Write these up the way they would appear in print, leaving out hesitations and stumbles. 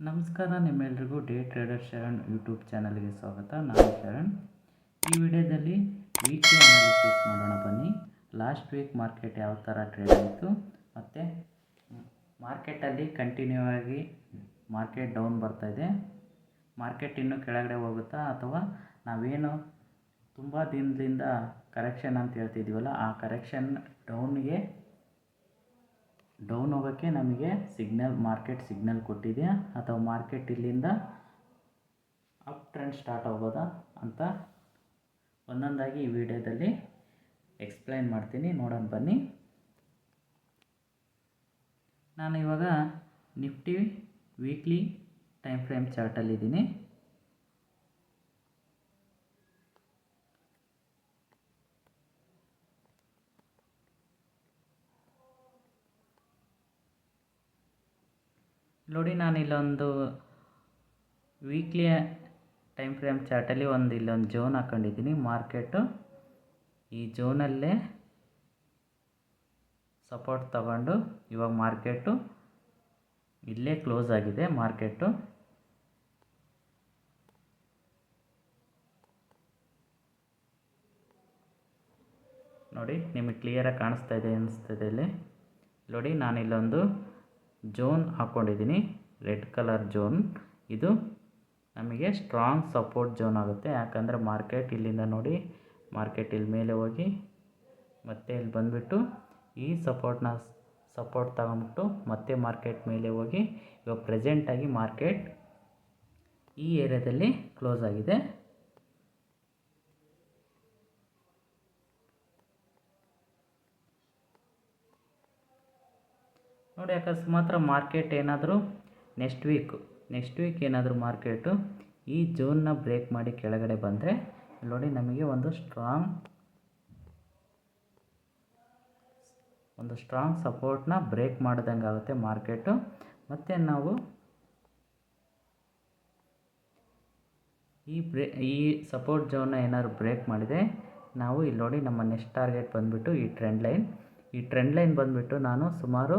ನಮಸ್ಕಾರ, ನಿಮ್ಮೆಲ್ರಿಗೂ day trader Sharan YouTube ಚಾನಲ್ಗೆ ಸ್ವಾಗತ. ನಾನು ಶರಣ್. ಈ ವಿಡಿಯೋದಲ್ಲಿ ವೀಕ್ಲಿ ಅನಾಲಿಸಿಸ್ ಮಾಡೋಣ ಬನ್ನಿ. ಲಾಸ್ಟ್ ವೀಕ್ ಮಾರ್ಕೆಟ್ ಯಾವ ಥರ ಟ್ರೇಡ್ ಆಯಿತು ಮತ್ತು ಮಾರ್ಕೆಟಲ್ಲಿ ಕಂಟಿನ್ಯೂ ಆಗಿ ಮಾರ್ಕೆಟ್ ಡೌನ್ ಬರ್ತಾಯಿದೆ, ಮಾರ್ಕೆಟ್ ಇನ್ನೂ ಕೆಳಗಡೆ ಹೋಗುತ್ತಾ ಅಥವಾ ನಾವೇನು ತುಂಬ ದಿನದಿಂದ ಕರೆಕ್ಷನ್ ಅಂತ ಹೇಳ್ತಿದ್ದೀವಲ್ಲ ಆ ಕರೆಕ್ಷನ್ ಡೌನ್ ಹೋಗೋಕ್ಕೆ ನಮಗೆ ಮಾರ್ಕೆಟ್ ಸಿಗ್ನಲ್ ಕೊಟ್ಟಿದೆಯಾ ಅಥವಾ ಮಾರ್ಕೆಟ್ ಇಲ್ಲಿಂದ ಅಪ್ ಟ್ರೆಂಡ್ ಸ್ಟಾರ್ಟ್ ಆಗೋದಾ ಅಂತ ಒಂದೊಂದಾಗಿ ಈ ವಿಡಿಯೋದಲ್ಲಿ ಎಕ್ಸ್ಪ್ಲೈನ್ ಮಾಡ್ತೀನಿ, ನೋಡೋಣ ಬನ್ನಿ. ನಾನು ಇವಾಗ ನಿಫ್ಟಿ ವೀಕ್ಲಿ ಟೈಮ್ ಫ್ರೇಮ್ ಚಾರ್ಟಲ್ಲಿದ್ದೀನಿ. ನೋಡಿ, ನಾನು ಇಲ್ಲೊಂದು ವೀಕ್ಲಿ ಟೈಮ್ ಫ್ರೇಮ್ ಚಾರ್ಟಲ್ಲಿ ಇಲ್ಲೊಂದು ಝೋನ್ ಹಾಕ್ಕೊಂಡಿದ್ದೀನಿ. ಮಾರ್ಕೆಟು ಈ ಝೋನಲ್ಲೇ ಸಪೋರ್ಟ್ ತಗೊಂಡು ಇವಾಗ ಮಾರ್ಕೆಟು ಇಲ್ಲೇ ಕ್ಲೋಸ್ ಆಗಿದೆ. ಮಾರ್ಕೆಟು ನೋಡಿ, ನಿಮಗೆ ಕ್ಲಿಯರಾಗಿ ಕಾಣಿಸ್ತಾ ಇದೆ ಅನಿಸ್ತದೆ. ಇಲ್ಲಿ ನೋಡಿ, ನಾನು ಇಲ್ಲೊಂದು ಝೋನ್ ಹಾಕ್ಕೊಂಡಿದ್ದೀನಿ, ರೆಡ್ ಕಲರ್ ಝೋನ್. ಇದು ನಮಗೆ ಸ್ಟ್ರಾಂಗ್ ಸಪೋರ್ಟ್ ಝೋನ್ ಆಗುತ್ತೆ. ಯಾಕಂದರೆ ಮಾರ್ಕೆಟ್ ಇಲ್ಲಿಂದ ನೋಡಿ, ಮಾರ್ಕೆಟ್ ಇಲ್ಲಿ ಮೇಲೆ ಹೋಗಿ ಮತ್ತೆ ಇಲ್ಲಿ ಬಂದುಬಿಟ್ಟು ಈ ಸಪೋರ್ಟ್ ತಗೊಂಬಿಟ್ಟು ಮತ್ತೆ ಮಾರ್ಕೆಟ್ ಮೇಲೆ ಹೋಗಿ ಇವಾಗ ಪ್ರೆಸೆಂಟಾಗಿ ಮಾರ್ಕೆಟ್ ಈ ಏರಿಯಾದಲ್ಲಿ ಕ್ಲೋಸ್ ಆಗಿದೆ. ನೋಡಿ, ಅಕಸ್ಮಾತ್ ಮಾರ್ಕೆಟ್ ಏನಾದರೂ ನೆಕ್ಸ್ಟ್ ವೀಕ್ ಏನಾದರೂ ಮಾರ್ಕೆಟು ಈ ಝೋನ್ನ ಬ್ರೇಕ್ ಮಾಡಿ ಕೆಳಗಡೆ ಬಂದರೆ ನೋಡಿ, ನಮಗೆ ಒಂದು ಸ್ಟ್ರಾಂಗ್ ಸಪೋರ್ಟ್ನ ಬ್ರೇಕ್ ಮಾಡ್ದಂಗೆ ಆಗುತ್ತೆ ಮಾರ್ಕೆಟು. ಮತ್ತು ನಾವು ಈ ಸಪೋರ್ಟ್ ಝೋನ್ನ ಏನಾದ್ರು ಬ್ರೇಕ್ ಮಾಡಿದೆ, ನಾವು ಇಲ್ಲಿ ನೋಡಿ ನಮ್ಮ ನೆಕ್ಸ್ಟ್ ಟಾರ್ಗೆಟ್ ಬಂದುಬಿಟ್ಟು ಈ ಟ್ರೆಂಡ್ ಲೈನ್ ಬಂದುಬಿಟ್ಟು ನಾನು ಸುಮಾರು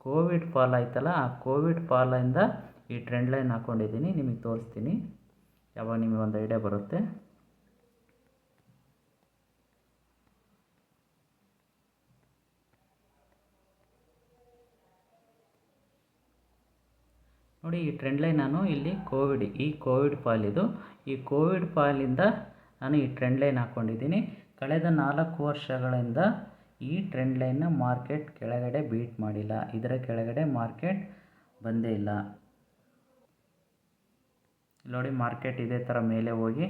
ಕೋವಿಡ್ ಫಾಲ್ ಆಯ್ತಲ್ಲ, ಆ ಕೋವಿಡ್ ಫಾಲಿಂದ ಈ ಟ್ರೆಂಡ್ ಲೈನ್ ಹಾಕ್ಕೊಂಡಿದ್ದೀನಿ. ನಿಮಗೆ ತೋರಿಸ್ತೀನಿ, ಯಾವಾಗ ನಿಮಗೆ ಒಂದು ಐಡಿಯಾ ಬರುತ್ತೆ. ನೋಡಿ, ಈ ಟ್ರೆಂಡ್ ಲೈನ್ ನಾನು ಇಲ್ಲಿ ಕೋವಿಡ್ ಫಾಲಿಂದ ನಾನು ಈ ಟ್ರೆಂಡ್ ಲೈನ್ ಹಾಕ್ಕೊಂಡಿದ್ದೀನಿ. ಕಳೆದ 4 ವರ್ಷಗಳಿಂದ ಈ ಟ್ರೆಂಡ್ ಲೈನ್ನ ಮಾರ್ಕೆಟ್ ಕೆಳಗಡೆ ಬೀಟ್ ಮಾಡಿಲ್ಲ, ಇದರ ಕೆಳಗಡೆ ಮಾರ್ಕೆಟ್ ಬಂದೇ ಇಲ್ಲ. ನೋಡಿ, ಮಾರ್ಕೆಟ್ ಇದೇ ಥರ ಮೇಲೆ ಹೋಗಿ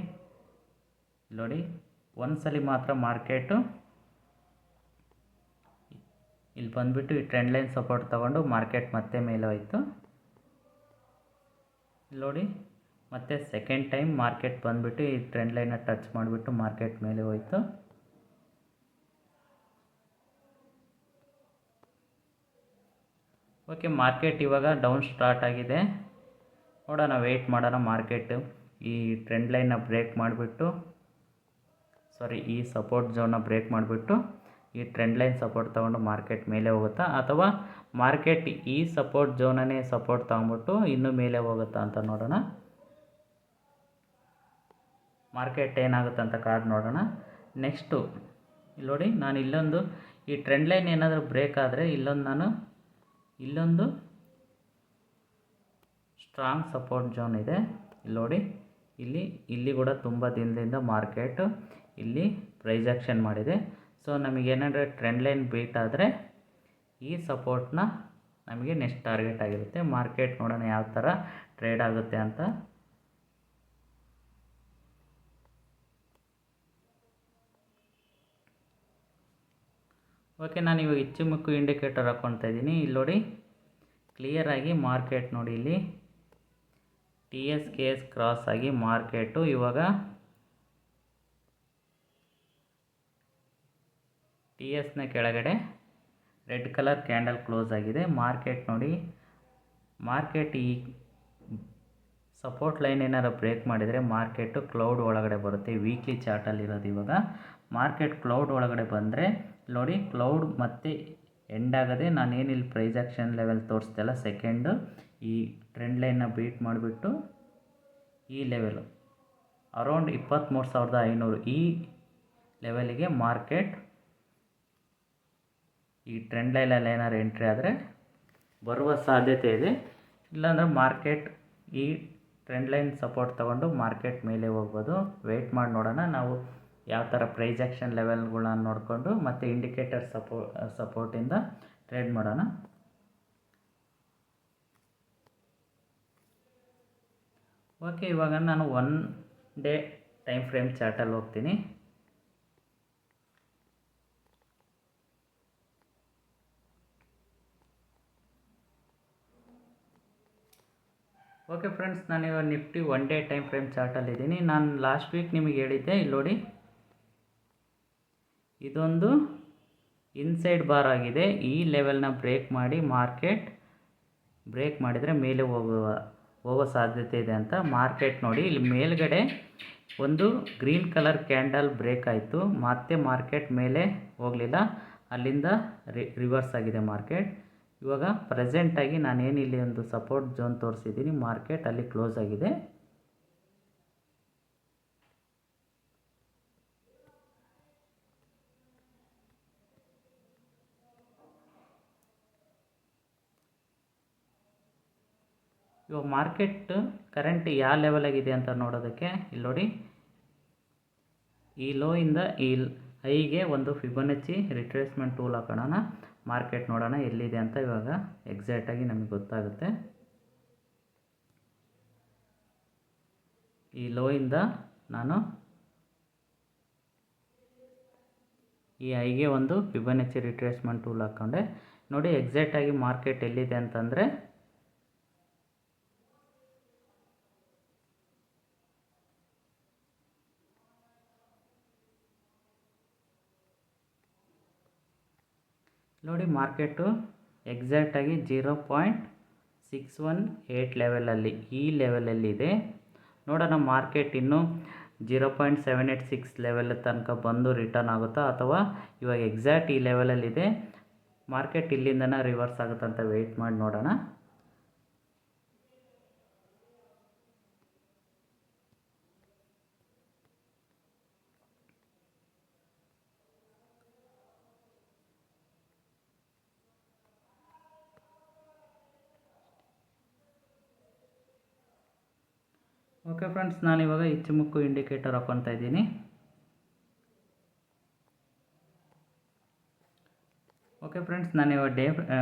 ನೋಡಿ ಒಂದ್ಸಲಿ ಮಾತ್ರ ಮಾರ್ಕೆಟು ಇಲ್ಲಿ ಬಂದುಬಿಟ್ಟು ಈ ಟ್ರೆಂಡ್ ಲೈನ್ ಸಪೋರ್ಟ್ ತಗೊಂಡು ಮಾರ್ಕೆಟ್ ಮತ್ತೆ ಮೇಲೆ ಹೋಯಿತು. ನೋಡಿ, ಮತ್ತೆ ಸೆಕೆಂಡ್ ಟೈಮ್ ಮಾರ್ಕೆಟ್ ಬಂದುಬಿಟ್ಟು ಈ ಟ್ರೆಂಡ್ ಲೈನ್ನ ಟಚ್ ಮಾಡಿಬಿಟ್ಟು ಮಾರ್ಕೆಟ್ ಮೇಲೆ ಹೋಯಿತು. ಓಕೆ, ಮಾರ್ಕೆಟ್ ಇವಾಗ ಡೌನ್ ಸ್ಟಾರ್ಟ್ ಆಗಿದೆ. ನೋಡೋಣ, ವೆಯ್ಟ್ ಮಾಡೋಣ. ಮಾರ್ಕೆಟು ಈ ಟ್ರೆಂಡ್ ಲೈನ್ನ ಬ್ರೇಕ್ ಮಾಡಿಬಿಟ್ಟು ಈ ಸಪೋರ್ಟ್ ಝೋನ್ನ ಬ್ರೇಕ್ ಮಾಡಿಬಿಟ್ಟು ಈ ಟ್ರೆಂಡ್ ಲೈನ್ ಸಪೋರ್ಟ್ ತೊಗೊಂಡು ಮಾರ್ಕೆಟ್ ಮೇಲೆ ಹೋಗುತ್ತಾ ಅಥವಾ ಮಾರ್ಕೆಟ್ ಈ ಸಪೋರ್ಟ್ ಝೋನನ್ನೇ ಸಪೋರ್ಟ್ ತೊಗೊಂಬಿಟ್ಟು ಇನ್ನೂ ಮೇಲೆ ಹೋಗುತ್ತಾ ಅಂತ ನೋಡೋಣ. ಮಾರ್ಕೆಟ್ ಏನಾಗುತ್ತೆ ಅಂತ ಕಾದು ನೋಡೋಣ. ನೆಕ್ಸ್ಟು ಇಲ್ಲಿ ನೋಡಿ, ನಾನು ಇಲ್ಲೊಂದು ಈ ಟ್ರೆಂಡ್ ಲೈನ್ ಏನಾದರೂ ಬ್ರೇಕ್ ಆದರೆ ಇಲ್ಲೊಂದು ಸ್ಟ್ರಾಂಗ್ ಸಪೋರ್ಟ್ ಝೋನ್ ಇದೆ. ಇಲ್ಲಿ ನೋಡಿ, ಇಲ್ಲಿ ಕೂಡ ತುಂಬ ದಿನದಿಂದ ಮಾರ್ಕೆಟ್ ಇಲ್ಲಿ ಪ್ರೈಸ್ ಆ್ಯಕ್ಷನ್ ಮಾಡಿದೆ. ಸೊ ನಮಗೇನಾದರೆ ಟ್ರೆಂಡ್ ಲೈನ್ ಬೀಟ್ ಆದರೆ ಈ ಸಪೋರ್ಟ್ನ ನಮಗೆ ನೆಕ್ಸ್ಟ್ ಟಾರ್ಗೆಟ್ ಆಗಿರುತ್ತೆ. ಮಾರ್ಕೆಟ್ ನೋಡೋಣ ಯಾವ ಥರ ಟ್ರೇಡ್ ಆಗುತ್ತೆ ಅಂತ. ಓಕೆ, ನಾನು ಇವಾಗ ಇಚ್ಚುಮುಕ್ಕು ಇಂಡಿಕೇಟರ್ ಹಾಕ್ಕೊಳ್ತಾ ಇದ್ದೀನಿ. ಇಲ್ಲಿ ನೋಡಿ, ಕ್ಲಿಯರಾಗಿ ಮಾರ್ಕೆಟ್ ನೋಡಿ, ಇಲ್ಲಿ TS ಕ್ರಾಸ್ ಆಗಿ ಮಾರ್ಕೆಟು ಇವಾಗ TSನ ಕೆಳಗಡೆ ರೆಡ್ ಕಲರ್ ಕ್ಯಾಂಡಲ್ ಕ್ಲೋಸ್ ಆಗಿದೆ. ಮಾರ್ಕೆಟ್ ನೋಡಿ, ಮಾರ್ಕೆಟ್ ಈ ಸಪೋರ್ಟ್ ಲೈನ್ ಏನಾರು ಬ್ರೇಕ್ ಮಾಡಿದರೆ ಮಾರ್ಕೆಟು ಕ್ಲೌಡ್ ಒಳಗಡೆ ಬರುತ್ತೆ. ವೀಕ್ಲಿ ಚಾರ್ಟಲ್ಲಿರೋದು ಇವಾಗ ಮಾರ್ಕೆಟ್ ಕ್ಲೌಡ್ ಒಳಗಡೆ ಬಂದರೆ ನೋಡಿ, ಕ್ಲೌಡ್ ಮತ್ತೆ ಎಂಡ್ ಆಗದೆ ನಾನೇನಿಲ್ಲಿ ಪ್ರೈಸ್ ಆ್ಯಕ್ಷನ್ ಲೆವೆಲ್ ತೋರಿಸ್ದಲ್ಲ ಸೆಕೆಂಡು, ಈ ಟ್ರೆಂಡ್ ಲೈನ್ನ ಬೀಟ್ ಮಾಡಿಬಿಟ್ಟು ಈ ಲೆವೆಲು ಅರೌಂಡ್ 23,500 ಈ ಲೆವೆಲಿಗೆ ಮಾರ್ಕೆಟ್ ಈ ಟ್ರೆಂಡ್ ಲೈನಲ್ಲಿ ಏನಾದ್ರು ಎಂಟ್ರಿ ಆದರೆ ಬರುವ ಸಾಧ್ಯತೆ ಇದೆ. ಇಲ್ಲಾಂದರೆ ಮಾರ್ಕೆಟ್ ಈ ಟ್ರೆಂಡ್ ಲೈನ್ ಸಪೋರ್ಟ್ ತೊಗೊಂಡು ಮಾರ್ಕೆಟ್ ಮೇಲೆ ಹೋಗ್ಬೋದು. ವೆಯ್ಟ್ ಮಾಡಿ ನೋಡೋಣ ನಾವು ಯಾವ ಥರ ಪ್ರೈಸ್ ಆ್ಯಕ್ಷನ್ ಲೆವೆಲ್ಗಳನ್ನ ನೋಡಿಕೊಂಡು ಮತ್ತು ಇಂಡಿಕೇಟರ್ ಸಪೋರ್ಟಿಂದ ಟ್ರೇಡ್ ಮಾಡೋಣ. ಓಕೆ, ಇವಾಗ ನಾನು 1 ಡೇ ಟೈಮ್ ಫ್ರೇಮ್ ಚಾರ್ಟಲ್ಲಿ ಹೋಗ್ತೀನಿ. ಓಕೆ ಫ್ರೆಂಡ್ಸ್, ನಾನಿವಾಗ ನಿಫ್ಟಿ 1 ಡೇ ಟೈಮ್ ಫ್ರೇಮ್ ಚಾರ್ಟಲ್ಲಿದ್ದೀನಿ. ನಾನು ಲಾಸ್ಟ್ ವೀಕ್ ನಿಮಗೆ ಹೇಳಿದ್ದೆ, ಇಲ್ಲಿ ನೋಡಿ ಇದೊಂದು ಇನ್ಸೈಡ್ ಬಾರ್ ಆಗಿದೆ. ಈ ಲೆವೆಲ್ನ ಬ್ರೇಕ್ ಮಾಡಿ ಮಾರ್ಕೆಟ್ ಬ್ರೇಕ್ ಮಾಡಿದರೆ ಮೇಲೆ ಹೋಗೋ ಸಾಧ್ಯತೆ ಇದೆ ಅಂತ. ಮಾರ್ಕೆಟ್ ನೋಡಿ ಇಲ್ಲಿ ಮೇಲ್ಗಡೆ ಒಂದು ಗ್ರೀನ್ ಕಲರ್ ಕ್ಯಾಂಡಲ್ ಬ್ರೇಕ್ ಆಯಿತು, ಮತ್ತೆ ಮಾರ್ಕೆಟ್ ಮೇಲೆ ಹೋಗಲಿಲ್ಲ, ಅಲ್ಲಿಂದ ರಿವರ್ಸ್ ಆಗಿದೆ ಮಾರ್ಕೆಟ್. ಇವಾಗ ಪ್ರೆಸೆಂಟಾಗಿ ನಾನೇನು ಇಲ್ಲಿ ಒಂದು ಸಪೋರ್ಟ್ ಝೋನ್ ತೋರಿಸಿದ್ದೀನಿ, ಮಾರ್ಕೆಟ್ ಅಲ್ಲಿ ಕ್ಲೋಸ್ ಆಗಿದೆ. ಇವಾಗ ಮಾರ್ಕೆಟ್ ಕರೆಂಟ್ ಯಾವ ಲೆವೆಲಾಗಿದೆ ಅಂತ ನೋಡೋದಕ್ಕೆ ಇಲ್ಲಿ ನೋಡಿ, ಈ ಲೋಯಿಂದ ಈ ಹೈಗೆ ಒಂದು ಫಿಬೊನಚ್ಚಿ ರಿಟ್ರೇಸ್ಮೆಂಟ್ ಟೂಲ್ ಹಾಕೋಣ. ಮಾರ್ಕೆಟ್ ನೋಡೋಣ ಎಲ್ಲಿದೆ ಅಂತ ಇವಾಗ ಎಕ್ಸಾಕ್ಟಾಗಿ ನಮಗೆ ಗೊತ್ತಾಗುತ್ತೆ. ಈ ಲೋಯಿಂದ ನಾನು ಈ ಹೈಗೆ ಒಂದು ಫಿಬೊನಚ್ಚಿ ರಿಟ್ರೇಸ್ಮೆಂಟ್ ಟೂಲ್ ಹಾಕ್ಕೊಂಡೆ. ನೋಡಿ ಎಕ್ಸಾಕ್ಟಾಗಿ ಮಾರ್ಕೆಟ್ ಎಲ್ಲಿದೆ ಅಂತಂದರೆ ನೋಡಿ ಮಾರ್ಕೆಟು ಎಕ್ಸಾಕ್ಟಾಗಿ 0.618 ಲೆವೆಲಲ್ಲಿ ಈ ಲೆವೆಲಲ್ಲಿದೆ. ನೋಡೋಣ ಮಾರ್ಕೆಟ್ ಇನ್ನೂ 0.786 ಲೆವೆಲ್ ತನಕ ಬಂದು ರಿಟರ್ನ್ ಆಗುತ್ತಾ, ಅಥವಾ ಇವಾಗ ಎಕ್ಸಾಕ್ಟ್ ಈ ಲೆವೆಲಲ್ಲಿದೆ ಮಾರ್ಕೆಟ್ ಇಲ್ಲಿಂದನೇ ರಿವರ್ಸ್ ಆಗುತ್ತಂತ ವೆಯ್ಟ್ ಮಾಡಿ ನೋಡೋಣ. ಓಕೆ ಫ್ರೆಂಡ್ಸ್, ನಾನಿವಾಗ ಇಚ್ಚುಮುಕ್ಕು ಇಂಡಿಕೇಟರ್ ಹಾಕ್ಕೊತಾ ಇದ್ದೀನಿ. ಓಕೆ ಫ್ರೆಂಡ್ಸ್, ನಾನಿವಾಗ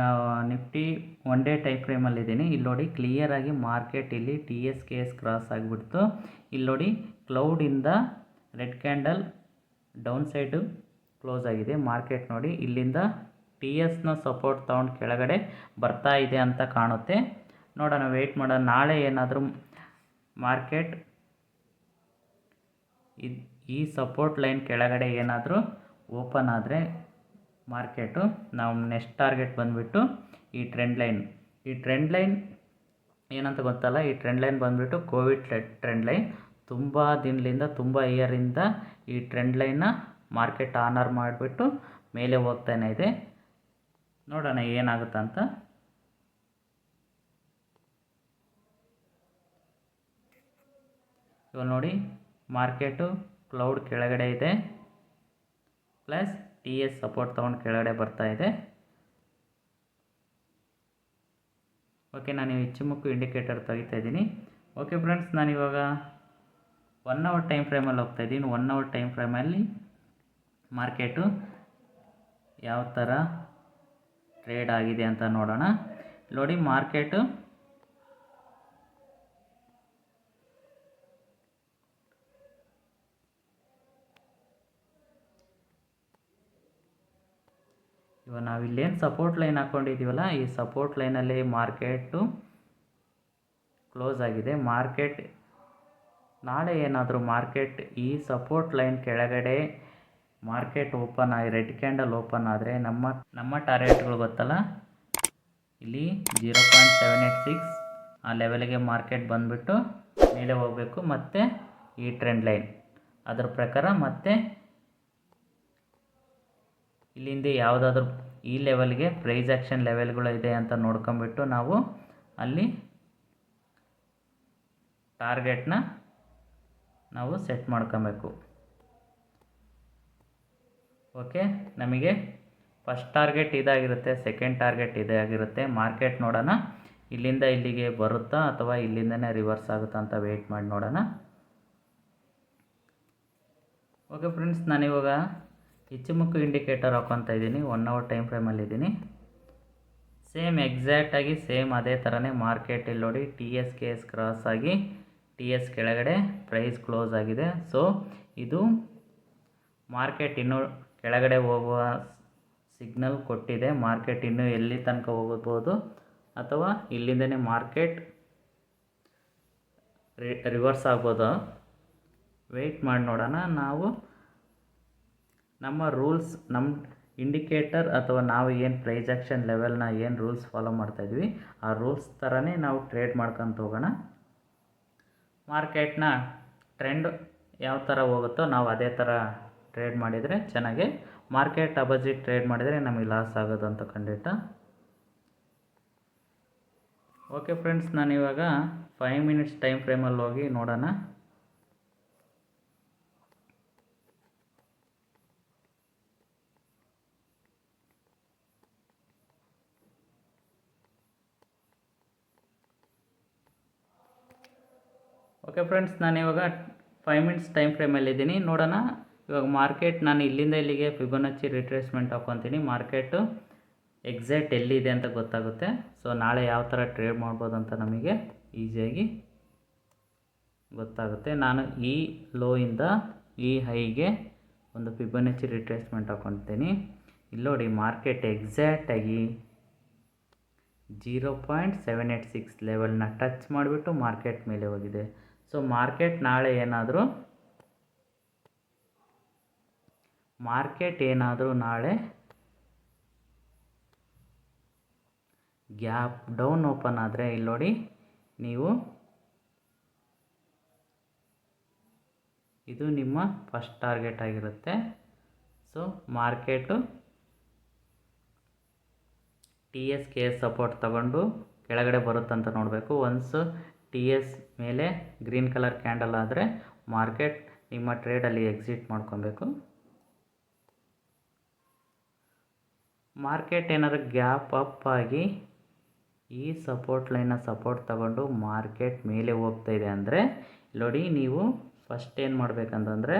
ನಿಫ್ಟಿ 1 ಡೇ ಟೈಮ್ ಫ್ರೇಮಲ್ಲಿದ್ದೀನಿ. ಇಲ್ಲಿ ನೋಡಿ ಕ್ಲಿಯರಾಗಿ ಮಾರ್ಕೆಟ್ ಇಲ್ಲಿ TSKS ಕ್ರಾಸ್ ಆಗಿಬಿಡ್ತು. ಇಲ್ಲಿ ನೋಡಿ ಕ್ಲೌಡಿಂದ red candle down side close ಆಗಿದೆ. ಮಾರ್ಕೆಟ್ ನೋಡಿ ಇಲ್ಲಿಂದ TSನ ಸಪೋರ್ಟ್ ತೊಗೊಂಡು ಕೆಳಗಡೆ ಬರ್ತಾ ಇದೆ ಅಂತ ಕಾಣುತ್ತೆ. ನೋಡೋಣ, ವೆಯ್ಟ್ ಮಾಡೋಣ. ನಾಳೆ ಏನಾದರೂ ಮಾರ್ಕೆಟ್ ಈ ಸಪೋರ್ಟ್ ಲೈನ್ ಕೆಳಗಡೆ ಏನಾದರೂ ಓಪನ್ ಆದರೆ ಮಾರ್ಕೆಟು ನಾವು ನೆಕ್ಸ್ಟ್ ಟಾರ್ಗೆಟ್ ಬಂದುಬಿಟ್ಟು ಈ ಟ್ರೆಂಡ್ ಲೈನ್ ಏನಂತ ಗೊತ್ತಲ್ಲ. ಈ ಟ್ರೆಂಡ್ ಲೈನ್ ಬಂದುಬಿಟ್ಟು ಕೋವಿಡ್ ಟ್ರೆಂಡ್ ಲೈನ್. ತುಂಬ ದಿನದಿಂದ ತುಂಬ ಇಯರಿಂದ ಈ ಟ್ರೆಂಡ್ ಲೈನ್ನ ಮಾರ್ಕೆಟ್ ಆನರ್ ಮಾಡಿಬಿಟ್ಟು ಮೇಲೆ ಹೋಗ್ತಾನೆ ಇದೆ. ನೋಡೋಣ ಏನಾಗುತ್ತಂತ. ಇವಾಗ ನೋಡಿ ಮಾರ್ಕೆಟು ಕ್ಲೌಡ್ ಕೆಳಗಡೆ ಇದೆ, ಪ್ಲಸ್ TS ಸಪೋರ್ಟ್ ತೊಗೊಂಡು ಕೆಳಗಡೆ ಬರ್ತಾ ಇದೆ. ಓಕೆ, ನಾನು ಇಚ್ಚುಮುಕ್ಕು ಇಂಡಿಕೇಟರ್ ತೆಗಿತಾ ಇದ್ದೀನಿ. ಓಕೆ ಫ್ರೆಂಡ್ಸ್, ನಾನಿವಾಗ 1 ಅವರ್ ಟೈಮ್ ಫ್ರೇಮಲ್ಲಿ ಹೋಗ್ತಾ ಇದ್ದೀನಿ. 1 ಅವರ್ ಟೈಮ್ ಫ್ರೇಮಲ್ಲಿ ಮಾರ್ಕೆಟು ಯಾವ ಥರ ಟ್ರೇಡ್ ಆಗಿದೆ ಅಂತ ನೋಡೋಣ. ನೋಡಿ ಮಾರ್ಕೆಟು ಇವಾಗ ನಾವಿಲ್ಲೇನು ಸಪೋರ್ಟ್ ಲೈನ್ ಹಾಕ್ಕೊಂಡಿದ್ದೀವಲ್ಲ, ಈ ಸಪೋರ್ಟ್ ಲೈನಲ್ಲಿ ಮಾರ್ಕೆಟು ಕ್ಲೋಸ್ ಆಗಿದೆ. ಮಾರ್ಕೆಟ್ ನಾಳೆ ಏನಾದರೂ ಮಾರ್ಕೆಟ್ ಈ ಸಪೋರ್ಟ್ ಲೈನ್ ಕೆಳಗಡೆ ಮಾರ್ಕೆಟ್ ಓಪನ್ ಆಗಿ ರೆಡ್ ಕ್ಯಾಂಡಲ್ ಓಪನ್ ಆದರೆ ನಮ್ಮ ಟಾರ್ಗೆಟ್ಗಳು ಗೊತ್ತಲ್ಲ, ಇಲ್ಲಿ 0.786 ಆ ಲೆವೆಲ್ಗೆ ಮಾರ್ಕೆಟ್ ಬಂದುಬಿಟ್ಟು ಮೇಲೆ ಹೋಗಬೇಕು. ಮತ್ತು ಈ ಟ್ರೆಂಡ್ ಲೈನ್ ಅದರ ಪ್ರಕಾರ ಮತ್ತೆ ಇಲ್ಲಿಂದ ಯಾವುದಾದ್ರೂ ಈ ಲೆವೆಲ್ಗೆ ಪ್ರೈಸ್ ಆ್ಯಕ್ಷನ್ ಲೆವೆಲ್ಗಳು ಇದೆ ಅಂತ ನೋಡ್ಕೊಂಬಿಟ್ಟು ನಾವು ಅಲ್ಲಿ ಟಾರ್ಗೆಟ್ನ ನಾವು ಸೆಟ್ ಮಾಡ್ಕೊಬೇಕು. ಓಕೆ, ನಮಗೆ ಫಸ್ಟ್ ಟಾರ್ಗೆಟ್ ಇದಾಗಿರುತ್ತೆ, ಸೆಕೆಂಡ್ ಟಾರ್ಗೆಟ್ ಇದೇ ಆಗಿರುತ್ತೆ. ಮಾರ್ಕೆಟ್ ನೋಡೋಣ ಇಲ್ಲಿಂದ ಇಲ್ಲಿಗೆ ಬರುತ್ತಾ ಅಥವಾ ಇಲ್ಲಿಂದನೇ ರಿವರ್ಸ್ ಆಗುತ್ತಾ ಅಂತ ವೆಯ್ಟ್ ಮಾಡಿ ನೋಡೋಣ. ಓಕೆ ಫ್ರೆಂಡ್ಸ್, ನಾನಿವಾಗ ಇಚ್ಚುಮುಕ್ಕು ಇಂಡಿಕೇಟರ್ ಹಾಕ್ಕೊತಾ ಇದ್ದೀನಿ. 1 hour ಟೈಮ್ ಫ್ರೇಮಲ್ಲಿದ್ದೀನಿ. ಸೇಮ್ ಎಕ್ಸಾಕ್ಟಾಗಿ ಸೇಮ್ ಅದೇ ಥರನೇ ಮಾರ್ಕೆಟ್ ಇಲ್ಲಿ ನೋಡಿ TS ಕ್ರಾಸ್ ಆಗಿ TS ಕೆಳಗಡೆ ಪ್ರೈಸ್ ಕ್ಲೋಸ್ ಆಗಿದೆ. ಸೊ ಇದು ಮಾರ್ಕೆಟ್ ಇನ್ನೂ ಕೆಳಗಡೆ ಹೋಗುವ ಸಿಗ್ನಲ್ ಕೊಟ್ಟಿದೆ. ಮಾರ್ಕೆಟ್ ಇನ್ನೂ ಎಲ್ಲಿ ತನಕ ಹೋಗ್ಬೋದು ಅಥವಾ ಇಲ್ಲಿಂದನೇ ಮಾರ್ಕೆಟ್ ರಿವರ್ಸ್ ಆಗ್ಬೋದು. ವೆಯ್ಟ್ ಮಾಡಿ ನೋಡೋಣ. ನಾವು ನಮ್ಮ ರೂಲ್ಸ್, ನಮ್ಮ ಇಂಡಿಕೇಟರ್ ಅಥವಾ ನಾವು ಏನು ಪ್ರೈಸ್ ಆ್ಯಕ್ಷನ್ ಲೆವೆಲ್ನ ಏನು ರೂಲ್ಸ್ ಫಾಲೋ ಮಾಡ್ತಾಯಿದ್ವಿ ಆ ರೂಲ್ಸ್ ಥರನೇ ನಾವು ಟ್ರೇಡ್ ಮಾಡ್ಕೊತ ಹೋಗೋಣ. ಮಾರ್ಕೆಟ್ನ ಟ್ರೆಂಡ್ ಯಾವ ಥರ ಹೋಗುತ್ತೋ ನಾವು ಅದೇ ಥರ ಟ್ರೇಡ್ ಮಾಡಿದರೆ ಚೆನ್ನಾಗಿ. ಮಾರ್ಕೆಟ್ ಅಪೋಸಿಟ್ ಟ್ರೇಡ್ ಮಾಡಿದರೆ ನಮಗೆ ಲಾಸ್ ಆಗೋದು ಅಂತ ಖಂಡಿತ. ಓಕೆ ಫ್ರೆಂಡ್ಸ್, ನಾನಿವಾಗ 5 minutes ಟೈಮ್ ಫ್ರೇಮಲ್ಲಿ ಹೋಗಿ ನೋಡೋಣ. ಓಕೆ ಫ್ರೆಂಡ್ಸ್, ನಾನಿವಾಗ 5 minutes ಟೈಮ್ ಫ್ರೇಮಲ್ಲಿದ್ದೀನಿ. ನೋಡೋಣ ಇವಾಗ ಮಾರ್ಕೆಟ್ ನಾನು ಇಲ್ಲಿಂದ ಇಲ್ಲಿಗೆ ಫಿಬೊನಾಚಿ ರಿಟ್ರೇಸ್ಮೆಂಟ್ ಹಾಕ್ಕೊತೀನಿ. ಮಾರ್ಕೆಟು ಎಕ್ಸಾಕ್ಟ್ ಎಲ್ಲಿದೆ ಅಂತ ಗೊತ್ತಾಗುತ್ತೆ. ಸೊ ನಾಳೆ ಯಾವ ಥರ ಟ್ರೇಡ್ ಮಾಡ್ಬೋದು ಅಂತ ನಮಗೆ ಈಸಿಯಾಗಿ ಗೊತ್ತಾಗುತ್ತೆ. ನಾನು ಈ ಲೋಯಿಂದ ಈ ಹೈಗೆ ಒಂದು ಫಿಬೊನಾಚಿ ರಿಟ್ರೇಸ್ಮೆಂಟ್ ಹಾಕ್ಕೊತೀನಿ. ಇಲ್ಲಿ ನೋಡಿ ಮಾರ್ಕೆಟ್ ಎಕ್ಸಾಕ್ಟಾಗಿ 0.786 ಲೆವೆಲ್ನ ಟಚ್ ಮಾಡಿಬಿಟ್ಟು ಮಾರ್ಕೆಟ್ ಮೇಲೆ ಹೋಗಿದೆ. ಸೊ ಮಾರ್ಕೆಟ್ ಏನಾದರೂ ನಾಳೆ ಗ್ಯಾಪ್ ಡೌನ್ ಓಪನ್ ಆದರೆ ಇಲ್ಲಿ ನೋಡಿ ನೀವು ಇದು ನಿಮ್ಮ ಫಸ್ಟ್ ಟಾರ್ಗೆಟ್ ಆಗಿರುತ್ತೆ. ಸೊ ಮಾರ್ಕೆಟು TS ಸಪೋರ್ಟ್ ತಗೊಂಡು ಕೆಳಗಡೆ ಬರುತ್ತಂತ ನೋಡಬೇಕು. ಒನ್ಸ್ TS ಮೇಲೆ ಗ್ರೀನ್ ಕಲರ್ ಕ್ಯಾಂಡಲ್ ಆದರೆ ಮಾರ್ಕೆಟ್ ನಿಮ್ಮ ಟ್ರೇಡಲ್ಲಿ ಎಕ್ಸಿಟ್ ಮಾಡ್ಕೊಬೇಕು. ಮಾರ್ಕೆಟ್ ಏನಾದ್ರು ಗ್ಯಾಪ್ ಅಪ್ ಆಗಿ ಈ ಸಪೋರ್ಟ್ ಲೈನ್ನ ಸಪೋರ್ಟ್ ತಗೊಂಡು ಮಾರ್ಕೆಟ್ ಮೇಲೆ ಹೋಗ್ತಾ ಇದೆ ಅಂದರೆ ನೋಡಿ ನೀವು ಫಸ್ಟ್ ಏನು ಮಾಡಬೇಕಂತಂದರೆ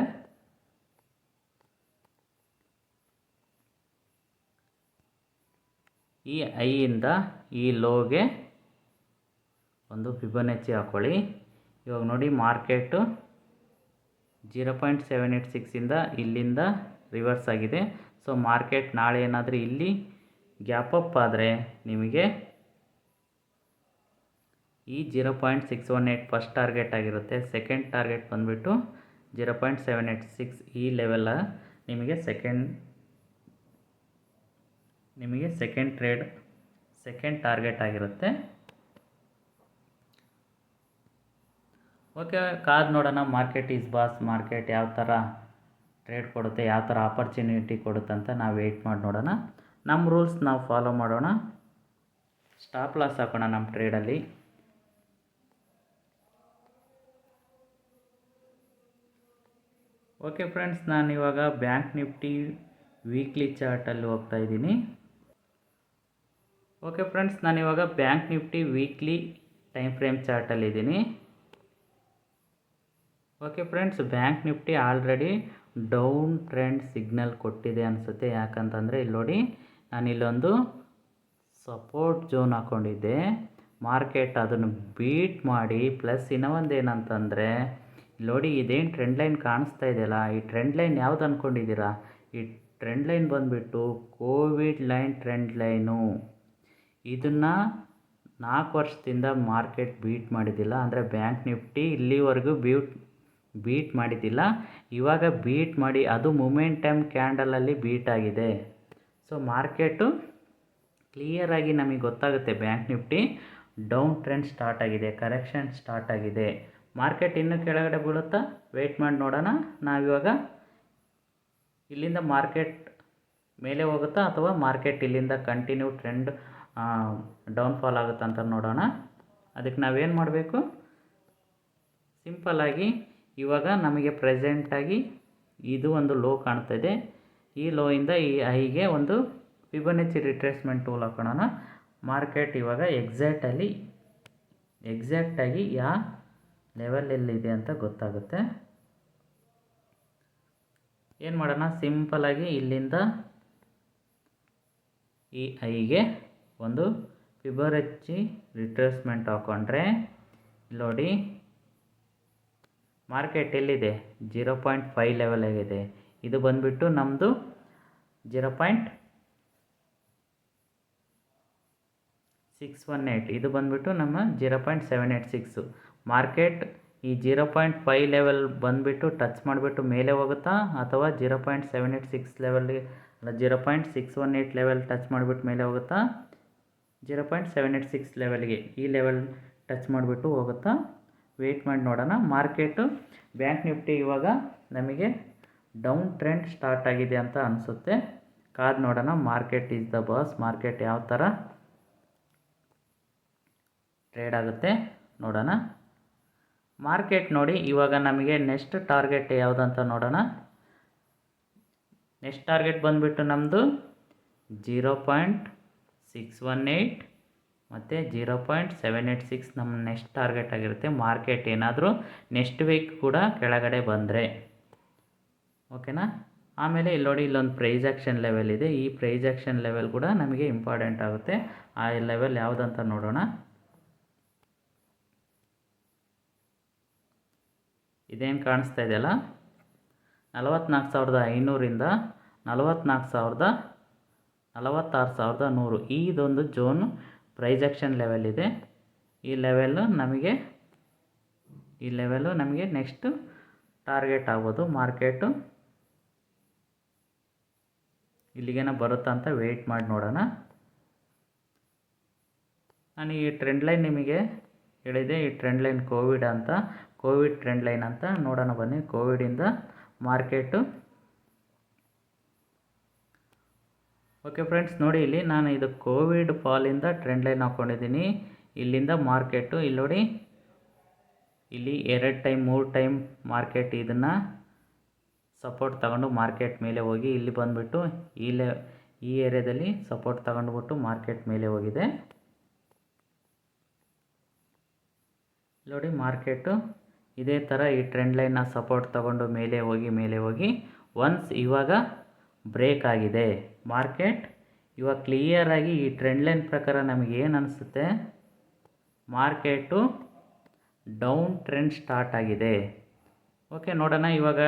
ಈ ಐಯಿಂದ ಈ ಲೋಗೆ ಒಂದು ಫಿಬೊನಾಚಿ ಹಾಕ್ಕೊಳ್ಳಿ. ಇವಾಗ ನೋಡಿ ಮಾರ್ಕೆಟು 0.786ಇಂದ ಇಲ್ಲಿಂದ ರಿವರ್ಸ್ ಆಗಿದೆ. ಸೊ ಮಾರ್ಕೆಟ್ ನಾಳೆ ಏನಾದರೂ ಇಲ್ಲಿ ಗ್ಯಾಪ್ ಅಪ್ ಆದರೆ ನಿಮಗೆ ಈ 0.618 ಫಸ್ಟ್ ಟಾರ್ಗೆಟ್ ಆಗಿರುತ್ತೆ. ಸೆಕೆಂಡ್ ಟಾರ್ಗೆಟ್ ಬಂದುಬಿಟ್ಟು 0.786 ಈ ಲೆವೆಲ್ಲ ನಿಮಗೆ ಸೆಕೆಂಡ್ ಟಾರ್ಗೆಟ್ ಆಗಿರುತ್ತೆ. ಓಕೆ, ಕಾದು ನೋಡೋಣ ಮಾರ್ಕೆಟ್ ಈಸ್ ಬಾಸ್. ಮಾರ್ಕೆಟ್ ಯಾವ ಥರ ಟ್ರೇಡ್ ಕೊಡುತ್ತೆ, ಯಾವ ಥರ ಆಪರ್ಚುನಿಟಿ ಕೊಡುತ್ತೆ ಅಂತ ನಾವು ವೆಯ್ಟ್ ಮಾಡಿ ನೋಡೋಣ. ನಮ್ಮ ರೂಲ್ಸ್ ನಾವು ಫಾಲೋ ಮಾಡೋಣ. ಸ್ಟಾಪ್ ಲಾಸ್ ಹಾಕೋಣ ನಮ್ಮ ಟ್ರೇಡಲ್ಲಿ. ಓಕೆ ಫ್ರೆಂಡ್ಸ್, ನಾನಿವಾಗ ಬ್ಯಾಂಕ್ ನಿಫ್ಟಿ ವೀಕ್ಲಿ ಚಾರ್ಟಲ್ಲಿ ಹೋಗ್ತಾ ಇದ್ದೀನಿ. ಓಕೆ ಫ್ರೆಂಡ್ಸ್, ನಾನಿವಾಗ Bank Nifty weekly time frame ಚಾರ್ಟಲ್ಲಿದ್ದೀನಿ. Okay friends, Bank Nifty already down trend signal ಕೊಟ್ಟಿದೆ ಅನಿಸುತ್ತೆ. ಯಾಕಂತಂದರೆ ಇಲ್ಲಿ ನೋಡಿ ನಾನು ಇಲ್ಲೊಂದು ಸಪೋರ್ಟ್ ಝೋನ್ ಹಾಕ್ಕೊಂಡಿದ್ದೆ. ಮಾರ್ಕೆಟ್ ಅದನ್ನು ಬೀಟ್ ಮಾಡಿ ಪ್ಲಸ್ ಇನ್ನೂ ಒಂದು ಏನಂತಂದರೆ ನೋಡಿ ಇದೇನು ಟ್ರೆಂಡ್ ಲೈನ್ ಕಾಣಿಸ್ತಾ ಇದೆಯಲ್ಲ, ಈ ಟ್ರೆಂಡ್ ಲೈನ್ ಯಾವ್ದು ಅಂದ್ಕೊಂಡಿದ್ದೀರಾ? ಈ ಟ್ರೆಂಡ್ ಲೈನ್ ಬಂದುಬಿಟ್ಟು ಕೋವಿಡ್ ಲೈನ್ ಟ್ರೆಂಡ್ ಲೈನು. ಇದನ್ನು 4 ವರ್ಷದಿಂದ ಮಾರ್ಕೆಟ್ ಬೀಟ್ ಮಾಡಿದ್ದಿಲ್ಲ. ಅಂದರೆ ಬ್ಯಾಂಕ್ ನಿಫ್ಟಿ ಇಲ್ಲಿವರೆಗೂ ಬೀಟ್ ಮಾಡಿದ್ದಿಲ್ಲ. ಇವಾಗ ಬೀಟ್ ಮಾಡಿ ಅದು ಮೊಮೆಂಟಮ್ ಕ್ಯಾಂಡಲಲ್ಲಿ ಬೀಟ್ ಆಗಿದೆ. ಸೊ ಮಾರ್ಕೆಟು ಕ್ಲಿಯರಾಗಿ ನಮಗೆ ಗೊತ್ತಾಗುತ್ತೆ bank Nifty down trend start ಆಗಿದೆ, ಕರೆಕ್ಷನ್ ಸ್ಟಾರ್ಟ್ ಆಗಿದೆ. ಮಾರ್ಕೆಟ್ ಇನ್ನೂ ಕೆಳಗಡೆ ಬೀಳುತ್ತಾ ವೆಯ್ಟ್ ಮಾಡಿ ನೋಡೋಣ. ನಾವಿವಾಗ ಇಲ್ಲಿಂದ ಮಾರ್ಕೆಟ್ ಮೇಲೆ ಹೋಗುತ್ತಾ ಅಥವಾ ಮಾರ್ಕೆಟ್ ಇಲ್ಲಿಂದ ಕಂಟಿನ್ಯೂ ಟ್ರೆಂಡ್ ಡೌನ್ಫಾಲ್ ಆಗುತ್ತಾ ಅಂತ ನೋಡೋಣ. ಅದಕ್ಕೆ ನಾವೇನು ಮಾಡಬೇಕು, ಸಿಂಪಲ್ಲಾಗಿ ಇವಾಗ ನಮಗೆ ಪ್ರೆಸೆಂಟಾಗಿ ಇದು ಒಂದು ಲೋ ಕಾಣ್ತಾ ಇದೆ. ಈ ಲೋಯಿಂದ ಈ ಹೈಗೆ ಒಂದು ಫಿಬೊನಾಚಿ ರಿಟ್ರೇಸ್ಮೆಂಟ್ ಟೂಲ್ ಹಾಕೋಣ. ಮಾರ್ಕೆಟ್ ಇವಾಗ ಎಕ್ಸಾಕ್ಟಾಗಿ ಯಾವ ಲೆವೆಲಲ್ಲಿದೆ ಅಂತ ಗೊತ್ತಾಗುತ್ತೆ. ಏನು ಮಾಡೋಣ, ಸಿಂಪಲಾಗಿ ಇಲ್ಲಿಂದ ಈ ಹೈಗೆ ಒಂದು ಫಿಬೊನಾಚಿ ರಿಟ್ರೇಸ್ಮೆಂಟ್ ಹಾಕ್ಕೊಂಡ್ರೆ ನೋಡಿ ಮಾರ್ಕೆಟ್ ಎಲ್ಲಿದೆ, 0.5 ಲೆವೆಲ್ ಆಗಿದೆ. ಇದು ಬಂದುಬಿಟ್ಟು ನಮ್ಮದು 0.618, ಇದು ಬಂದುಬಿಟ್ಟು ನಮ್ಮ 0.786. ಮಾರ್ಕೆಟ್ ಈ 0.5 ಲೆವೆಲ್ ಬಂದುಬಿಟ್ಟು ಟಚ್ ಮಾಡಿಬಿಟ್ಟು ಮೇಲೆ ಹೋಗುತ್ತಾ ಅಥವಾ 0.786 ಲೆವೆಲ್ಗೆ ಅಲ್ಲ 0.618 ಲೆವೆಲ್ ಟಚ್ ಮಾಡಿಬಿಟ್ಟು ಮೇಲೆ ಹೋಗುತ್ತಾ, 0.786 ಲೆವೆಲ್ಗೆ ಈ ಲೆವೆಲ್ ಟಚ್ ಮಾಡಿಬಿಟ್ಟು ಹೋಗುತ್ತಾ, ವೆಯ್ಟ್ ಮಾಡಿ ನೋಡೋಣ. ಮಾರ್ಕೆಟು ಬ್ಯಾಂಕ್ ನಿಫ್ಟಿ ಇವಾಗ ನಮಗೆ ಡೌನ್ ಟ್ರೆಂಡ್ ಸ್ಟಾರ್ಟ್ ಆಗಿದೆ ಅಂತ ಅನಿಸುತ್ತೆ. ಕಾದು ನೋಡೋಣ. Market is the boss. Market ಯಾವ ಥರ ಟ್ರೇಡ್ ಆಗುತ್ತೆ ನೋಡೋಣ. ಮಾರ್ಕೆಟ್ ನೋಡಿ ಇವಾಗ ನಮಗೆ ನೆಕ್ಸ್ಟ್ ಟಾರ್ಗೆಟ್ ಯಾವುದಂತ ನೋಡೋಣ. ನೆಕ್ಸ್ಟ್ ಟಾರ್ಗೆಟ್ ಬಂದುಬಿಟ್ಟು ನಮ್ಮದು 0.618 ಮತ್ತು 0.786 ನಮ್ಮ ನೆಕ್ಸ್ಟ್ ಟಾರ್ಗೆಟ್ ಆಗಿರುತ್ತೆ. ಮಾರ್ಕೆಟ್ ಏನಾದರೂ ನೆಕ್ಸ್ಟ್ ವೀಕ್ ಕೂಡ ಕೆಳಗಡೆ ಬಂದರೆ ಓಕೆನಾ. ಆಮೇಲೆ ಇಲ್ಲಿ ನೋಡಿ ಇಲ್ಲೊಂದು ಪ್ರೈಸ್ ಆ್ಯಕ್ಷನ್ ಲೆವೆಲ್ ಇದೆ. ಈ ಪ್ರೈಸ್ ಆ್ಯಕ್ಷನ್ ಲೆವೆಲ್ ಕೂಡ ನಮಗೆ ಇಂಪಾರ್ಟೆಂಟ್ ಆಗುತ್ತೆ. ಆ ಲೆವೆಲ್ ಯಾವುದಂತ ನೋಡೋಣ. ಇದೇನು ಕಾಣಿಸ್ತಾ ಇದೆಯಲ್ಲ, 44,500ರಿಂದ 46,100 ಇದೊಂದು ಝೋನ್ ಪ್ರೈಸ್ ಆ್ಯಕ್ಷನ್ ಲೆವೆಲ್ ಇದೆ. ಈ ಲೆವೆಲ್ಲು ನಮಗೆ ನೆಕ್ಸ್ಟ್ ಟಾರ್ಗೆಟ್ ಆಗ್ಬೋದು. ಮಾರ್ಕೆಟು ಇಲ್ಲಿಗೇನ ಬರುತ್ತಾ ಅಂತ ವೆಯ್ಟ್ ಮಾಡಿ ನೋಡೋಣ. ನಾನು ಈ ಟ್ರೆಂಡ್ ಲೈನ್ ನಿಮಗೆ ಹೇಳಿದೆ, ಈ trend line Covid trend line ಅಂತ ನೋಡೋಣ ಬನ್ನಿ. ಕೋವಿಡಿಂದ ಮಾರ್ಕೆಟು ಓಕೆ ಫ್ರೆಂಡ್ಸ್ ನೋಡಿ, ಇಲ್ಲಿ ನಾನು ಇದು ಕೋವಿಡ್ ಫಾಲಿಂದ ಟ್ರೆಂಡ್ ಲೈನ್ ಹಾಕ್ಕೊಂಡಿದ್ದೀನಿ. ಇಲ್ಲಿಂದ ಮಾರ್ಕೆಟು ಇಲ್ಲಿ ನೋಡಿ, ಇಲ್ಲಿ 2 ಟೈಮ್ 3 ಟೈಮ್ ಮಾರ್ಕೆಟ್ ಇದನ್ನು ಸಪೋರ್ಟ್ ತಗೊಂಡು ಮಾರ್ಕೆಟ್ ಮೇಲೆ ಹೋಗಿ ಇಲ್ಲಿ ಬಂದುಬಿಟ್ಟು ಈ ಏರಿಯಾದಲ್ಲಿ ಸಪೋರ್ಟ್ ತಗೊಂಡುಬಿಟ್ಟು ಮಾರ್ಕೆಟ್ ಮೇಲೆ ಹೋಗಿದೆ ನೋಡಿ. ಮಾರ್ಕೆಟು ಇದೇ ಥರ ಈ ಟ್ರೆಂಡ್ ಲೈನ್ನ ಸಪೋರ್ಟ್ ತಗೊಂಡು ಮೇಲೆ ಹೋಗಿ ಒನ್ಸ್ ಇವಾಗ ಬ್ರೇಕ್ ಆಗಿದೆ ಮಾರ್ಕೆಟ್. ಇವಾಗ ಕ್ಲಿಯರಾಗಿ ಈ ಟ್ರೆಂಡ್ ಲೈನ್ ಪ್ರಕಾರ ನಮಗೆ ಏನು ಅನಿಸುತ್ತೆ, ಮಾರ್ಕೆಟು ಡೌನ್ ಟ್ರೆಂಡ್ ಸ್ಟಾರ್ಟ್ ಆಗಿದೆ. ಓಕೆ ನೋಡೋಣ. ಇವಾಗ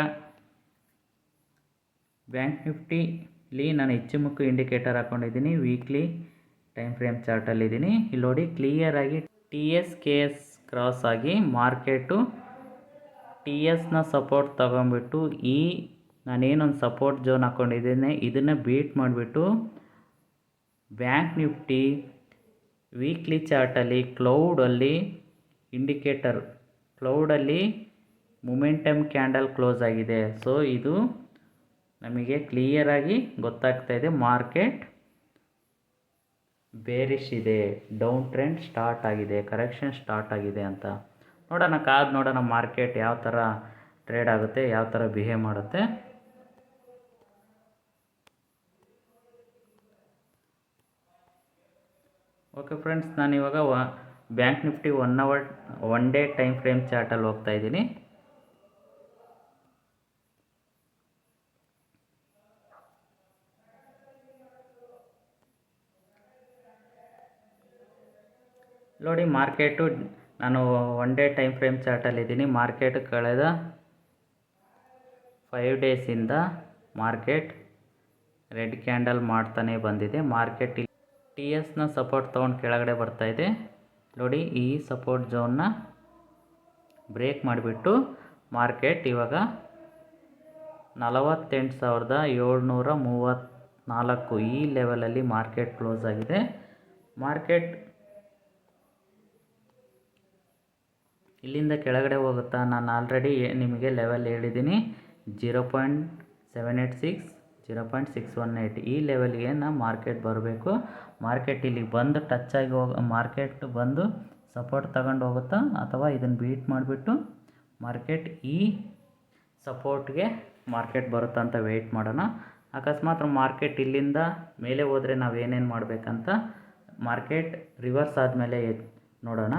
ಬ್ಯಾಂಕ್ ನಿಫ್ಟಿಲಿ ನಾನು ಹೆಚ್ಚುಮುಖ ಇಂಡಿಕೇಟರ್ ಹಾಕ್ಕೊಂಡಿದ್ದೀನಿ. ವೀಕ್ಲಿ ಟೈಮ್ ಫ್ರೇಮ್ ಚಾರ್ಟಲ್ಲಿದ್ದೀನಿ. ಇಲ್ಲಿ ನೋಡಿ ಕ್ಲಿಯರಾಗಿ TS/KS ಕ್ರಾಸ್ ಆಗಿ ಮಾರ್ಕೆಟು TSನ ಸಪೋರ್ಟ್ ತಗೊಂಡ್ಬಿಟ್ಟು ನಾನೇನೊಂದು ಸಪೋರ್ಟ್ ಝೋನ್ ಹಾಕ್ಕೊಂಡಿದ್ದೀನಿ ಇದನ್ನು ಬೀಟ್ ಮಾಡಿಬಿಟ್ಟು ಬ್ಯಾಂಕ್ ನಿಫ್ಟಿ ವೀಕ್ಲಿ ಚಾರ್ಟಲ್ಲಿ ಕ್ಲೌಡಲ್ಲಿ ಮೊಮೆಂಟಮ್ ಕ್ಯಾಂಡಲ್ ಕ್ಲೋಸ್ ಆಗಿದೆ. ಸೊ ಇದು ನಮಗೆ ಕ್ಲಿಯರಾಗಿ ಗೊತ್ತಾಗ್ತಾ ಇದೆ ಮಾರ್ಕೆಟ್ ಬೇರಿಶ್ ಇದೆ, ಡೌನ್ ಟ್ರೆಂಡ್ ಸ್ಟಾರ್ಟ್ ಆಗಿದೆ, ಕರೆಕ್ಷನ್ ಸ್ಟಾರ್ಟ್ ಆಗಿದೆ ಅಂತ. ಕಾದು ನೋಡೋಣ ಮಾರ್ಕೆಟ್ ಯಾವ ಥರ ಟ್ರೇಡ್ ಆಗುತ್ತೆ, ಯಾವ ಥರ ಬಿಹೇವ್ ಮಾಡುತ್ತೆ. ಓಕೆ ಫ್ರೆಂಡ್ಸ್, ನಾನಿವಾಗ Bank Nifty 1 day time frame ಚಾರ್ಟಲ್ಲಿ ಹೋಗ್ತಾ ಇದ್ದೀನಿ. ನೋಡಿ ಮಾರ್ಕೆಟು ನಾನು 1 ಡೇ ಟೈಮ್ ಫ್ರೇಮ್ ಚಾರ್ಟಲ್ಲಿದ್ದೀನಿ. ಮಾರ್ಕೆಟ್ ಕಳೆದ 5 ಡೇಸಿಂದ ಮಾರ್ಕೆಟ್ ರೆಡ್ ಕ್ಯಾಂಡಲ್ ಮಾಡ್ತಾನೆ ಬಂದಿದೆ. ಮಾರ್ಕೆಟ್ TSನ ಸಪೋರ್ಟ್ ತೊಗೊಂಡು ಕೆಳಗಡೆ ಬರ್ತಾಯಿದೆ ನೋಡಿ. ಈ ಸಪೋರ್ಟ್ ಝೋನ್ನ ಬ್ರೇಕ್ ಮಾಡಿಬಿಟ್ಟು ಮಾರ್ಕೆಟ್ ಇವಾಗ 48,734 ಈ ಲೆವೆಲಲ್ಲಿ ಮಾರ್ಕೆಟ್ ಕ್ಲೋಸ್ ಆಗಿದೆ. ಮಾರ್ಕೆಟ್ ಇಲ್ಲಿಂದ ಕೆಳಗಡೆ ಹೋಗುತ್ತಾ, ನಾನು ಆಲ್ರೆಡಿ ನಿಮಗೆ ಲೆವೆಲ್ ಹೇಳಿದ್ದೀನಿ 0.786 0.618 ಈ ಲೆವೆಲ್ಗೆ ಮಾರ್ಕೆಟ್ ಬರಬೇಕು. ಮಾರ್ಕೆಟ್ ಇಲ್ಲಿಗೆ ಬಂದು ಟಚ್ ಆಗಿ ಮಾರ್ಕೆಟ್ ಬಂದು ಸಪೋರ್ಟ್ ತಗೊಂಡು ಹೋಗುತ್ತಾ ಅಥವಾ ಇದನ್ನು ಬೀಟ್ ಮಾಡಿಬಿಟ್ಟು ಮಾರ್ಕೆಟ್ ಈ ಸಪೋರ್ಟ್ಗೆ ಮಾರ್ಕೆಟ್ ಬರುತ್ತಾ ಅಂತ ವೆಯ್ಟ್ ಮಾಡೋಣ. ಅಕಸ್ಮಾತ್ ಮಾರ್ಕೆಟ್ ಇಲ್ಲಿಂದ ಮೇಲೆ ಹೋದರೆ ನಾವು ಏನೇನು ಮಾಡಬೇಕಂತ ಮಾರ್ಕೆಟ್ ರಿವರ್ಸ್ ಆದಮೇಲೆ ನೋಡೋಣ.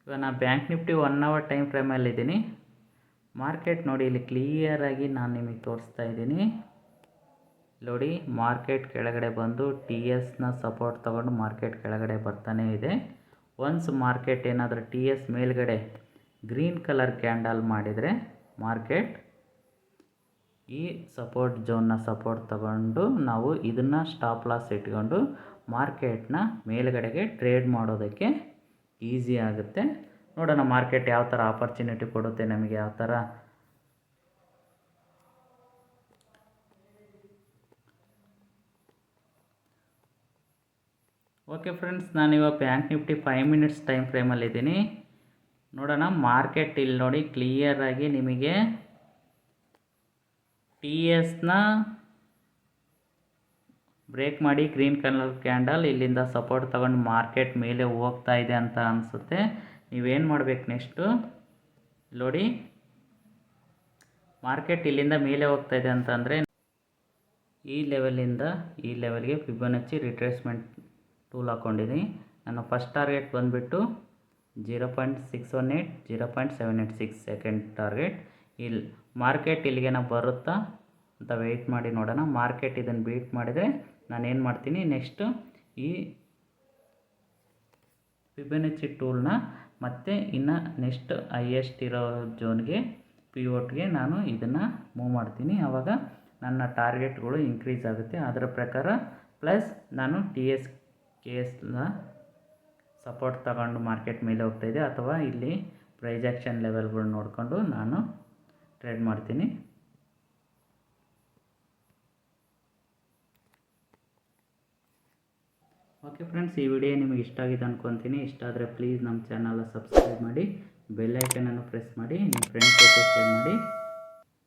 ಇವಾಗ ನಾನು ಬ್ಯಾಂಕ್ ನಿಫ್ಟಿ 1 ಅವರ್ ಟೈಮ್ ಫ್ರೇಮಲ್ಲಿದ್ದೀನಿ. ಮಾರ್ಕೆಟ್ ನೋಡಿ ಇಲ್ಲಿ ಕ್ಲಿಯರಾಗಿ ನಾನು ನಿಮಗೆ ತೋರಿಸ್ತಾ ಇದ್ದೀನಿ. ನೋಡಿ ಮಾರ್ಕೆಟ್ ಕೆಳಗಡೆ ಬಂದು ಟಿ ಎಸ್ನ ಸಪೋರ್ಟ್ ತೊಗೊಂಡು ಮಾರ್ಕೆಟ್ ಕೆಳಗಡೆ ಬರ್ತಾನೇ ಇದೆ. ಒನ್ಸ್ ಮಾರ್ಕೆಟ್ ಏನಾದರೂ ಟಿ ಎಸ್ ಮೇಲ್ಗಡೆ ಗ್ರೀನ್ ಕಲರ್ ಕ್ಯಾಂಡಲ್ ಮಾಡಿದರೆ ಮಾರ್ಕೆಟ್ ಈ ಸಪೋರ್ಟ್ ಝೋನ್ನ ಸಪೋರ್ಟ್ ತಗೊಂಡು ನಾವು ಇದನ್ನು ಸ್ಟಾಪ್ ಲಾಸ್ ಇಟ್ಕೊಂಡು ಮಾರ್ಕೆಟ್ನ ಮೇಲ್ಗಡೆಗೆ ಟ್ರೇಡ್ ಮಾಡೋದಕ್ಕೆ ಈಸಿ ಆಗುತ್ತೆ. ನೋಡೋಣ ಮಾರ್ಕೆಟ್ ಯಾವ ಥರ ಆಪರ್ಚುನಿಟಿ ಕೊಡುತ್ತೆ ನಮಗೆ, ಯಾವ ಥರ ಓಕೆ ಫ್ರೆಂಡ್ಸ್, ನಾನಿವಾಗ ಬ್ಯಾಂಕ್ ನಿಫ್ಟಿ 5 ಮಿನಿಟ್ಸ್ ಟೈಮ್ ಫ್ರೇಮಲ್ಲಿದ್ದೀನಿ. ನೋಡೋಣ ಮಾರ್ಕೆಟ್ ಇಲ್ಲಿ ನೋಡಿ ಕ್ಲಿಯರಾಗಿ ನಿಮಗೆ ಟಿ ಎಸ್ನ ಬ್ರೇಕ್ ಮಾಡಿ ಗ್ರೀನ್ ಕಲರ್ ಕ್ಯಾಂಡಲ್ ಇಲ್ಲಿಂದ ಸಪೋರ್ಟ್ ತಗೊಂಡು ಮಾರ್ಕೆಟ್ ಮೇಲೆ ಹೋಗ್ತಾ ಇದೆ ಅಂತ ಅನಿಸುತ್ತೆ. ನೀವೇನು ಮಾಡಬೇಕು ನೆಕ್ಸ್ಟು ನೋಡಿ, ಮಾರ್ಕೆಟ್ ಇಲ್ಲಿಂದ ಮೇಲೆ ಹೋಗ್ತಾ ಇದೆ ಅಂತಂದರೆ ಈ ಲೆವೆಲಿಂದ ಈ ಲೆವೆಲ್ಗೆ ಫಿಬೊನಾಚಿ ರಿಟ್ರೇಸ್ಮೆಂಟ್ ಟೂಲ್ ಹಾಕ್ಕೊಂಡಿದ್ದೀನಿ. ನನ್ನ ಫಸ್ಟ್ ಟಾರ್ಗೆಟ್ ಬಂದುಬಿಟ್ಟು 0.618, 0.786 ಸೆಕೆಂಡ್ ಟಾರ್ಗೆಟ್. ಇಲ್ಲಿ ಮಾರ್ಕೆಟ್ ಇಲ್ಲಿಗೆ ಬರುತ್ತಾ ಅಂತ ವೆಯ್ಟ್ ಮಾಡಿ ನೋಡೋಣ. ಮಾರ್ಕೆಟ್ ಇದನ್ನು ಬೀಟ್ ಮಾಡಿದರೆ ನಾನೇನು ಮಾಡ್ತೀನಿ, ನೆಕ್ಸ್ಟು ಈ ಫಿಬೊನಾಚಿ ಟೂಲ್ನ ಮತ್ತೆ ಇನ್ನು ನೆಕ್ಸ್ಟ್ ಹೈಯೆಸ್ಟ್ ಇರೋ ಝೋನ್ಗೆ ಪಿವೋಟ್ಗೆ ನಾನು ಇದನ್ನು ಮೂವ್ ಮಾಡ್ತೀನಿ. ಆವಾಗ ನನ್ನ ಟಾರ್ಗೆಟ್ಗಳು ಇನ್ಕ್ರೀಸ್ ಆಗುತ್ತೆ. ಅದರ ಪ್ರಕಾರ ಪ್ಲಸ್ ನಾನು ಟಿ ಎಸ್ ಕೆ ಎಸ್ನ ಸಪೋರ್ಟ್ ತಗೊಂಡು ಮಾರ್ಕೆಟ್ ಮೇಲೆ ಹೋಗ್ತಾಯಿದೆ ಅಥವಾ ಇಲ್ಲಿ ಪ್ರೈಸ್ ಆ್ಯಕ್ಷನ್ ಲೆವೆಲ್ಗಳು ನೋಡಿಕೊಂಡು ನಾನು ಟ್ರೇಡ್ ಮಾಡ್ತೀನಿ. ಓಕೆ ಫ್ರೆಂಡ್ಸ್, ಈ ವಿಡಿಯೋ ನಿಮಗೆ ಇಷ್ಟ ಆಗಿದೆ ಅಂದ್ಕೊತೀನಿ. ಇಷ್ಟ ಆದರೆ ಪ್ಲೀಸ್ ನಮ್ಮ ಚಾನಲ್ನ ಸಬ್ಸ್ಕ್ರೈಬ್ ಮಾಡಿ, ಬೆಲ್ ಐಕನನ್ನು ಪ್ರೆಸ್ ಮಾಡಿ, ನಿಮ್ಮ ಫ್ರೆಂಡ್ಸ್ ಜೊತೆ ಶೇರ್ ಮಾಡಿ.